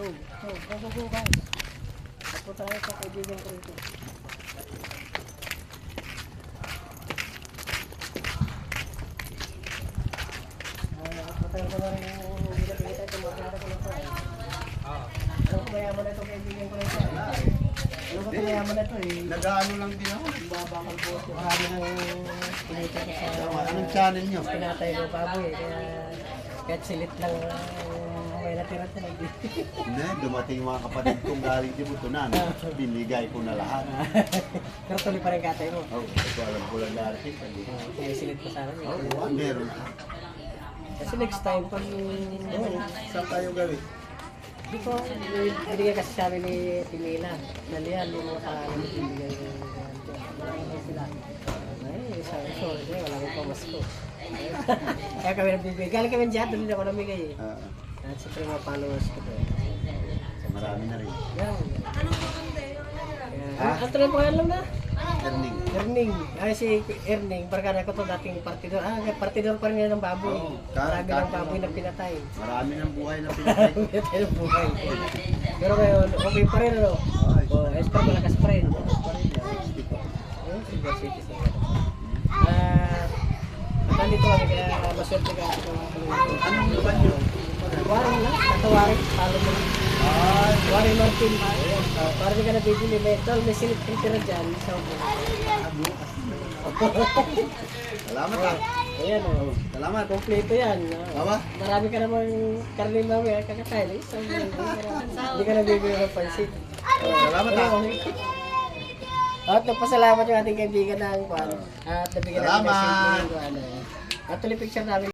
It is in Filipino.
Go, guys. Ako tayo sa kaibigan ko ito. Ako tayo ko na rin yung binakita ito. Magkakata ko na ito. Ano ko mayaman na ito kaibigan ko na ito? Ano ko mayaman na ito eh? Nag-ano lang din ako. Babakal po ito. Marami nang pinita ko sa... Anong channel nyo? Pinatay ko baboy. Kaya kahit silit lang may natira-tira. Hindi, dumating yung mga kapatid kong galing Tibutunan. Binigay ko na lahat. Pero tuloy pa rin katay mo. Oh, ito alam ko lang dati. May silit pa sana. Oh, meron. Kasi next time pag... Saan tayo gawin? Di ko, binigay kasi sa amin ni Timila. Nalihan, yung mga pangalan ni binigay ko. Marami sila. Ay, sorry, wala ko pamasko. Kaya kami nagbibigay. Galing kami dyan, doon ako namigay eh. At siyempre mga followers ko to. Marami na rin. Yan. Ang tuloy pangalan na? Earning. Erning. Ay si Erning, barkada ko to dating partidor. Partidor pa rin yan ng baboy. Oo, Marami ng baboy na pinatay. Marami ng buhay na pinatay. Pinatay ng buhay. Pero ngayon, okay pa rin ano? Oh, extra malakas pa rin. Ayun, Silver City sila. Nandito kami kaya maswerte ka. Anong luban nyo? Waring lang, katawaring, palo mo. Waring Martin. Para di ka nabibili, may silip kong tira dyan. Salamat ah. Ayan o. Salamat. Kompleto yan. Baba. Marami ka namang karne mamaya kakatayin. Hindi ka nabibili ng pansit. Salamat ah. At nagpasalamat yung ating kaibigan ng Kwan. At nabigyan natin ng Salamat. simple. At tuloy picture namin.